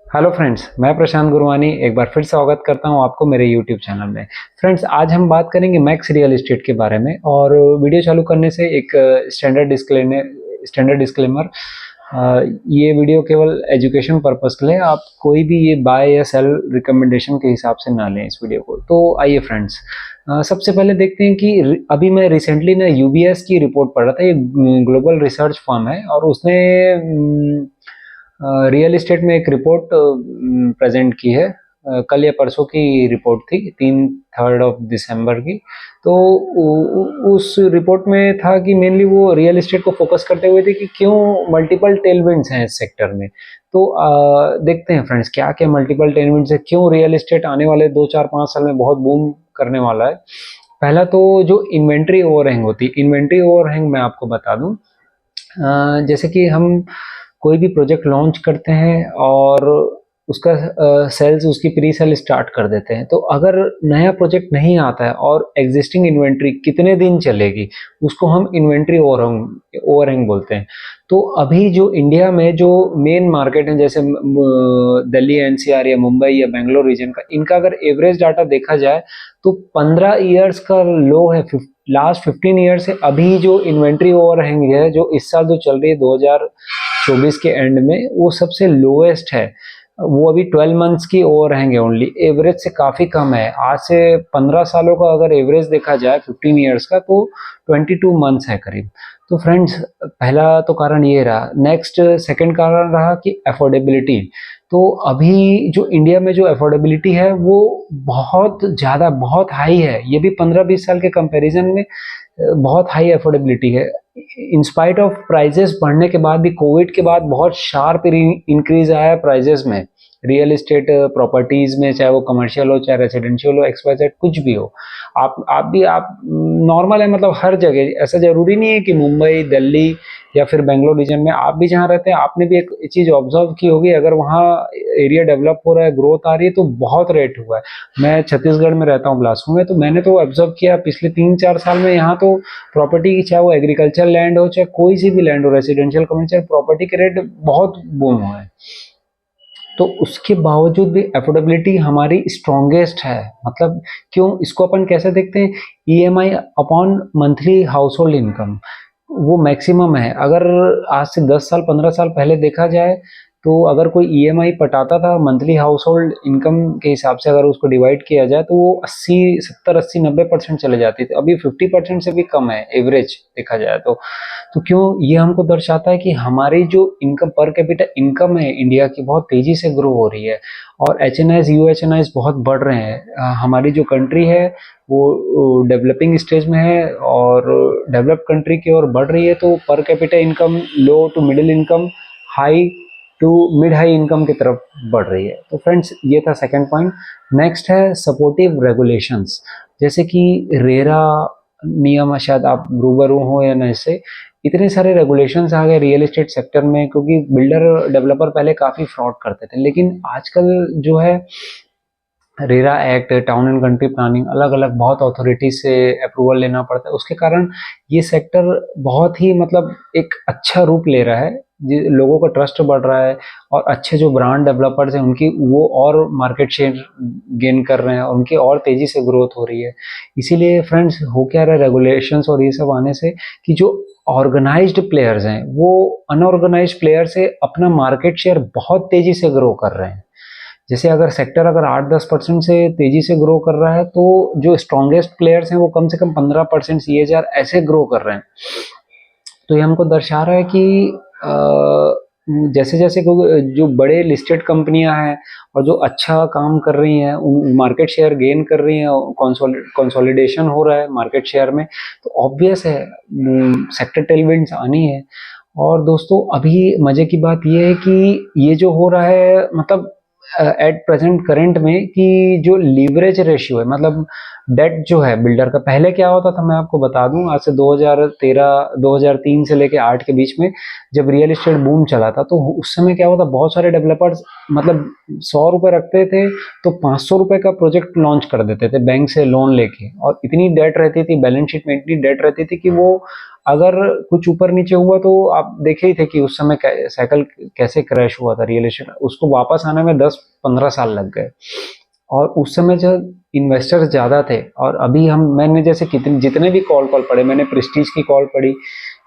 Hello friends, मैं प्रशांत गुरवानी एक बार फिर स्वागत करता हूं आपको मेरे यूट्यूब चैनल में। फ्रेंड्स, आज हम बात करेंगे मैक्स रियल एस्टेट के बारे में। और वीडियो चालू करने से एक स्टैंडर्ड डिस्क्लेमर। ये वीडियो केवल एजुकेशन पर्पस के लिए, आप कोई भी ये बाय या सेल रिकमेंडेशन के हिसाब से ना लें इस वीडियो को। तो आइए फ्रेंड्स, सबसे पहले देखते हैं कि अभी मैं रिसेंटली ना यूबीएस की रिपोर्ट पढ़ रहा था। ये ग्लोबल रिसर्च फर्म है और उसने रियल इस्टेट में एक रिपोर्ट प्रेजेंट की है। कल या परसों की रिपोर्ट थी, 3 दिसंबर की। तो उस रिपोर्ट में था कि मेनली वो रियल इस्टेट को फोकस करते हुए थे कि क्यों मल्टीपल टेलविंड्स हैं इस सेक्टर में। तो देखते हैं फ्रेंड्स, क्या क्या मल्टीपल टेलविंड्स है, क्यों रियल इस्टेट आने वाले 2 4 5 साल में बहुत बूम करने वाला है। पहला तो जो इन्वेंट्री ओवरहैंग होती, इन्वेंट्री ओवरहैंग मैं आपको बता दूं। जैसे कि हम कोई भी प्रोजेक्ट लॉन्च करते हैं और उसका सेल्स, उसकी प्री सेल स्टार्ट कर देते हैं। तो अगर नया प्रोजेक्ट नहीं आता है और एग्जिस्टिंग इन्वेंट्री कितने दिन चलेगी, उसको हम इन्वेंट्री ओवरहैंग बोलते हैं। तो अभी जो इंडिया में जो मेन मार्केट है, जैसे दिल्ली एनसीआर या मुंबई या बेंगलोर रीजन का, इनका अगर एवरेज डाटा देखा जाए तो 15 ईयर्स का लो है। लास्ट 15 ईयर से अभी जो इन्वेंट्री ओवरहैंग है, जो इस साल जो चल रही है 2024 के एंड में, वो सबसे लोएस्ट है। वो अभी 12 मंथ्स की ओवरहैंग है ओनली, एवरेज से काफ़ी कम है। आज से 15 सालों का अगर एवरेज देखा जाए 15 ईयर्स का, तो 22 मंथ्स है करीब। तो फ्रेंड्स, पहला तो कारण ये रहा। नेक्स्ट, सेकंड कारण रहा कि अफोर्डेबिलिटी। तो अभी जो इंडिया में जो अफोर्डेबिलिटी है वो बहुत ज़्यादा, बहुत हाई है। ये भी 15-20 साल के कंपैरिजन में बहुत हाई अफोर्डेबिलिटी है। इंस्पाइट ऑफ प्राइजेस बढ़ने के बाद भी, कोविड के बाद बहुत शार्प इंक्रीज आया है प्राइजेस में, रियल एस्टेट प्रॉपर्टीज में, चाहे वो कमर्शियल हो, चाहे रेसिडेंशियल हो, एक्सवाइजेड कुछ भी हो। आप नॉर्मल है, मतलब हर जगह। ऐसा जरूरी नहीं है कि मुंबई, दिल्ली या फिर बेंगलोर रीजन में आप भी जहाँ रहते हैं, आपने भी एक चीज ऑब्जर्व की होगी, अगर वहाँ एरिया डेवलप हो रहा है, ग्रोथ आ रही है, तो बहुत रेट हुआ है। मैं छत्तीसगढ़ में रहता हूँ, बिलासपुर में, तो मैंने तो ऑब्जर्व किया पिछले 3 4 साल में, यहाँ तो प्रॉपर्टी की, चाहे वो एग्रीकल्चर लैंड हो, चाहे कोई सी भी लैंड हो, रेसिडेंशियल कमर्शियल प्रॉपर्टी के रेट बहुत बूम हुए हैं। तो उसके बावजूद भी अफोर्डेबिलिटी हमारी स्ट्रॉन्गेस्ट है। मतलब क्यों, इसको अपन कैसे देखते हैं? EMI upon monthly house hold income, वो मैक्सिमम है। अगर आज से 10 साल 15 साल पहले देखा जाए, तो अगर कोई ईएमआई पटाता था मंथली हाउस होल्ड इनकम के हिसाब से, अगर उसको डिवाइड किया जाए, तो वो 80 70 80 90% चले जाती थी। अभी 50% से भी कम है एवरेज देखा जाए तो क्यों? ये हमको दर्शाता है कि हमारी जो इनकम, पर कैपिटा इनकम है इंडिया की, बहुत तेजी से ग्रो हो रही है। और एचएनआईज, यूएचएनआईज बहुत बढ़ रहे हैं। हमारी जो कंट्री है वो डेवलपिंग स्टेज में है और डेवलप्ड कंट्री की ओर बढ़ रही है। तो per capita income low to middle income, high to mid high income की तरफ बढ़ रही है। तो फ्रेंड्स, ये था सेकंड पॉइंट। नेक्स्ट है सपोर्टिव रेगुलेशंस। जैसे कि रेरा नियम, शायद आप रूबरू हो या नहीं से, इतने सारे रेगुलेशंस आ गए रियल एस्टेट सेक्टर में, क्योंकि बिल्डर डेवलपर पहले काफ़ी फ्रॉड करते थे। लेकिन आजकल जो है, RERA act, town and country planning, अलग अलग बहुत अथॉरिटी से अप्रूवल लेना पड़ता है। उसके कारण ये सेक्टर बहुत ही, मतलब एक अच्छा रूप ले रहा है। लोगों का ट्रस्ट बढ़ रहा है और अच्छे जो ब्रांड डेवलपर्स हैं उनकी, वो और मार्केट शेयर गेन कर रहे हैं, उनकी और तेजी से ग्रोथ हो रही है। इसीलिए फ्रेंड्स, हो क्या रहा है रेगुलेशंस और ये सब आने से, कि जो ऑर्गेनाइज्ड प्लेयर्स हैं वो अनऑर्गेनाइज्ड प्लेयर से अपना मार्केट शेयर बहुत तेजी से ग्रो कर रहे हैं। जैसे अगर सेक्टर अगर 8-10% से तेजी से ग्रो कर रहा है, तो जो स्ट्रॉन्गेस्ट प्लेयर्स हैं वो कम से कम 15% सीएजीआर ऐसे ग्रो कर रहे हैं। तो ये हमको दर्शा रहा है कि जैसे जैसे जो बड़े लिस्टेड कंपनियां हैं और जो अच्छा काम कर रही हैं, मार्केट शेयर गेन कर रही हैं, कंसोलिडेशन हो रहा है मार्केट शेयर में, तो ऑब्वियस है सेक्टर टेलविंड्स आनी है। और दोस्तों, अभी मजे की बात ये है कि ये जो हो रहा है, मतलब एट प्रेजेंट करंट में, कि जो लीवरेज रेशियो है, मतलब डेट जो है बिल्डर का, पहले क्या होता था मैं आपको बता दूं, आज से 2013 2003 से लेके 8 के बीच में जब रियल एस्टेट बूम चला था, तो उस समय क्या होता, बहुत सारे डेवलपर्स मतलब 100 रुपए रखते थे तो 500 रुपए का प्रोजेक्ट लॉन्च कर देते थे बैंक से लोन लेके, और इतनी डेट रहती थी, बैलेंस शीट में इतनी डेट रहती थी कि वो अगर कुछ ऊपर नीचे हुआ तो आप देखे ही थे कि उस समय साइकिल कैसे क्रैश हुआ था रियल एस्टेट, उसको वापस आने में 10-15 साल लग गए। और उस समय जब इन्वेस्टर्स ज़्यादा थे, और अभी मैंने जैसे कितने जितने भी कॉल पढ़े, मैंने प्रेस्टीज की कॉल पढ़ी,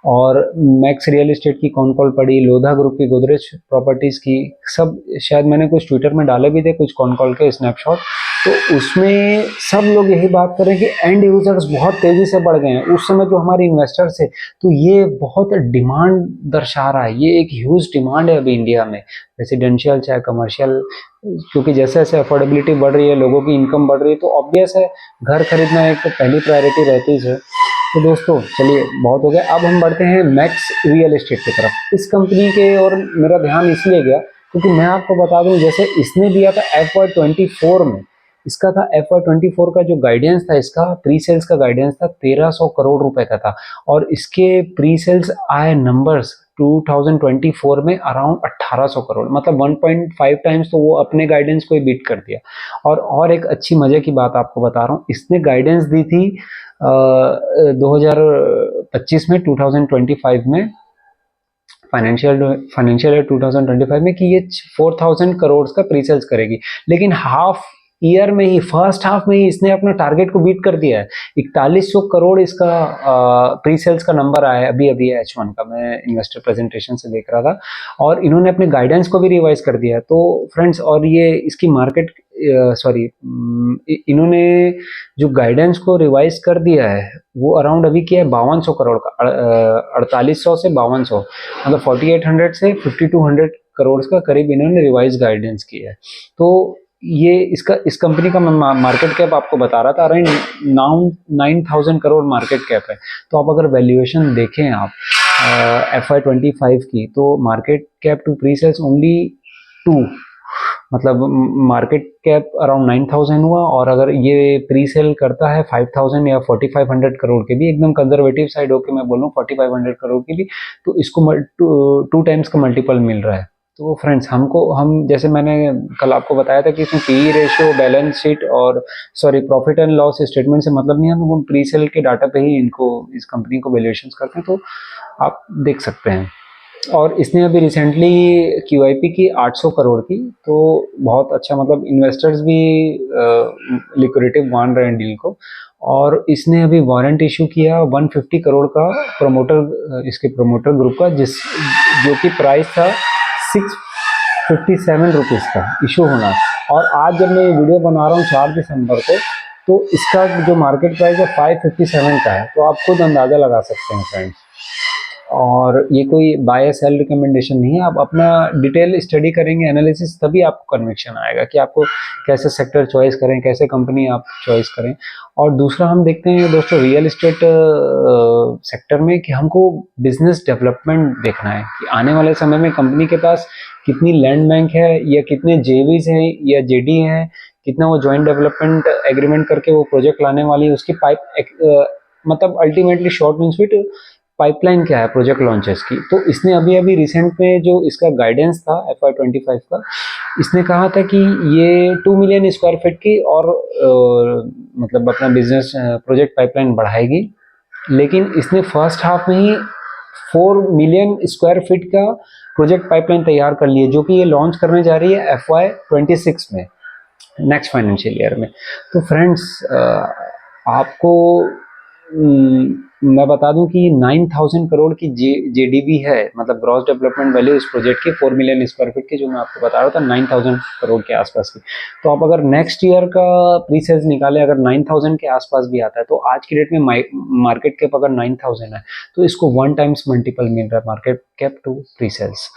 और मैक्स रियल एस्टेट की कॉल पढ़ी, लोधा ग्रुप की, गोदरेज प्रॉपर्टीज की, सब शायद मैंने कुछ ट्विटर में डाले भी थे कुछ कॉल के स्नैपशॉट, तो उसमें सब लोग यही बात कर रहे हैं कि एंड यूजर्स बहुत तेजी से बढ़ गए हैं। उस समय जो हमारे इन्वेस्टर्स थे, तो ये बहुत डिमांड दर्शा रहा है, ये एक ह्यूज डिमांड है अभी इंडिया में, रेसिडेंशियल चाहे कमर्शियल, क्योंकि जैसे जैसे अफोर्डेबिलिटी बढ़ रही है, लोगों की इनकम बढ़ रही है, तो ऑब्वियस है घर खरीदना एक तो पहली प्रायोरिटी रहती है। तो दोस्तों चलिए बहुत हो गया, अब हम बढ़ते हैं मैक्स रियल एस्टेट की तरफ। इस कंपनी के और मेरा ध्यान इसलिए गया क्योंकि मैं आपको बता दूं, जैसे इसने दिया था FY24 में, इसका था FY24 का जो गाइडेंस था, इसका प्री सेल्स का गाइडेंस था 1300 करोड़ रुपए का था, और इसके प्री सेल्स आए नंबर्स 2024 में अराउंड 1800 करोड़, मतलब 1.5 टाइम्स, तो वो अपने गाइडेंस को ही बीट कर दिया। और एक अच्छी मजे की बात आपको बता रहा हूँ, इसने गाइडेंस दी थी 2025 में, 2025 में, फाइनेंशियल ईयर 2025 में, कि ये 4000 करोड़ का प्री सेल्स करेगी, लेकिन हाफ ईयर में ही, फर्स्ट हाफ में ही इसने अपना टारगेट को बीट कर दिया है। 4100 करोड़ इसका प्री सेल्स का नंबर आया है अभी अभी H1 का, मैं इन्वेस्टर प्रेजेंटेशन से देख रहा था, और इन्होंने अपने गाइडेंस को भी रिवाइज कर दिया है। तो फ्रेंड्स, और ये इसकी मार्केट सॉरी इन्होंने जो गाइडेंस को रिवाइज कर दिया है वो अराउंड अभी क्या है 5200 करोड़ का, 4800 से 5200, मतलब 4800 से 5200 करोड़ का करीब इन्होंने रिवाइज गाइडेंस किया है। तो ये इस कंपनी का मैं मार्केट कैप आपको बता रहा था, अराउंड 9000 करोड़ मार्केट कैप है। तो आप अगर वैल्यूएशन देखें आप FY25 की, तो market cap to pre sales only 2, मतलब मार्केट कैप अराउंड 9000 हुआ, और अगर ये प्री सेल करता है 5000 या 4500 करोड़ के भी, एकदम कंजर्वेटिव साइड होके मैं बोलूँ 4500 करोड़ की भी, तो इसको 2 टाइम्स का मल्टीपल मिल रहा है। तो फ्रेंड्स, हम जैसे मैंने कल आपको बताया था कि इसमें पीई रेशियो, बैलेंस शीट और sorry profit and loss statement से मतलब नहीं है, हम प्री सेल के डाटा पे ही इनको, इस कंपनी को वैल्यूएशन करते हैं, तो आप देख सकते हैं। और इसने अभी रिसेंटली QIP की 800 करोड़ की, तो बहुत अच्छा, मतलब इन्वेस्टर्स भी लिक्विडिटी मान रहे हैं डील को। और इसने अभी वारंट इशू किया 150 करोड़ का प्रमोटर, इसके प्रमोटर ग्रुप का, जो कि प्राइस था 657 रुपीज़ का इशू होना। और आज जब मैं ये वीडियो बना रहा हूँ 4 दिसंबर को, तो इसका जो मार्केट प्राइस है 557 का है, तो आप खुद अंदाज़ा लगा सकते हैं फ्रेंड्स। और ये कोई बाय सेल रिकमेंडेशन नहीं है, आप अपना डिटेल स्टडी करेंगे, एनालिसिस, तभी आपको कन्विक्शन आएगा कि आपको कैसे सेक्टर चॉइस करें, कैसे कंपनी आप चॉइस करें। और दूसरा हम देखते हैं दोस्तों रियल एस्टेट सेक्टर में कि हमको बिजनेस डेवलपमेंट देखना है कि आने वाले समय में कंपनी के पास कितनी लैंड बैंक है, या कितने जेवीज हैं या जेडी हैं, कितना वो ज्वाइंट डेवलपमेंट एग्रीमेंट करके वो प्रोजेक्ट लाने वाली है, उसकी मतलब ultimately short and sweet pipeline क्या है प्रोजेक्ट लॉन्चेस की। तो इसने अभी अभी रिसेंट में जो इसका गाइडेंस था FY25 का, इसने कहा था कि ये 2 मिलियन स्क्वायर फीट की और मतलब अपना बिजनेस प्रोजेक्ट पाइपलाइन बढ़ाएगी, लेकिन इसने फर्स्ट हाफ में ही 4 मिलियन स्क्वायर फीट का प्रोजेक्ट पाइपलाइन तैयार कर लिया, जो कि ये लॉन्च करने जा रही है FY26 में, नेक्स्ट फाइनेंशियल ईयर में। तो फ्रेंड्स, आपको मैं बता दूं कि 9000 करोड़ की जेडीबी है, मतलब ग्रॉस डेवलपमेंट वैल्यू इस प्रोजेक्ट की 4 मिलियन स्क्वायर फीट की, जो मैं आपको बता रहा था 9000 करोड़ के आसपास की। तो आप अगर नेक्स्ट ईयर का प्री सेल्स निकालें, अगर 9000 के आसपास भी आता है, तो आज की डेट में मार्केट कैप अगर 9000 है, तो इसको 1 टाइम्स मल्टीपल मिल रहा है market cap to pre sales.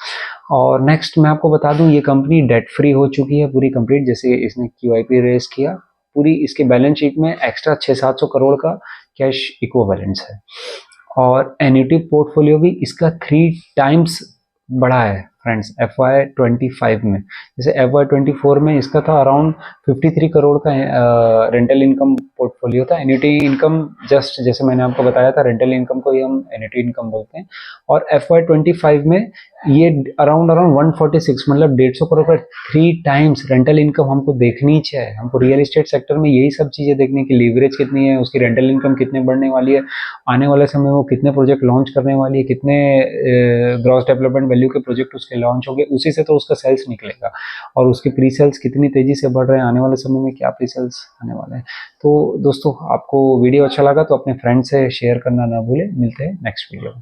और नेक्स्ट मैं आपको बता दूं, ये कंपनी डेट फ्री हो चुकी है पूरी कंप्लीट, जैसे इसने QIP रेस किया, पूरी इसके बैलेंस शीट में एक्स्ट्रा 600-700 करोड़ का कैश इक्विवेलेंस है। और एन्युटी पोर्टफोलियो भी इसका 3 टाइम्स बढ़ा है, फ्रेंड्स FY25 में। जैसे FY24 में इसका था अराउंड 53 करोड़ का रेंटल इनकम पोर्टफोलियो था। एन्युटी इनकम, जस्ट जैसे मैंने आपको बताया था, रेंटल इनकम को ही हम एन्युटी इनकम बोलते हैं। और FY25 में ये अराउंड 146, मतलब 150 करोड़ का 3 टाइम्स रेंटल इनकम हमको देखनी चाहिए। हमको रियल एस्टेट सेक्टर में यही सब चीज़ें देखने की, लीवरेज कितनी है, उसकी रेंटल इनकम कितने बढ़ने वाली है, आने वाले समय में वो कितने प्रोजेक्ट लॉन्च करने वाली है, कितने ग्रॉस डेवलपमेंट वैल्यू के प्रोजेक्ट उसके लॉन्च होंगे, उसी से तो उसका सेल्स निकलेगा। और उसके प्री सेल्स कितनी तेजी से बढ़ रहे हैं, आने वाले समय में क्या प्री सेल्स आने वाले हैं। तो दोस्तों, आपको वीडियो अच्छा लगा तो अपने फ्रेंड से शेयर करना ना भूलें। मिलते हैं नेक्स्ट वीडियो में।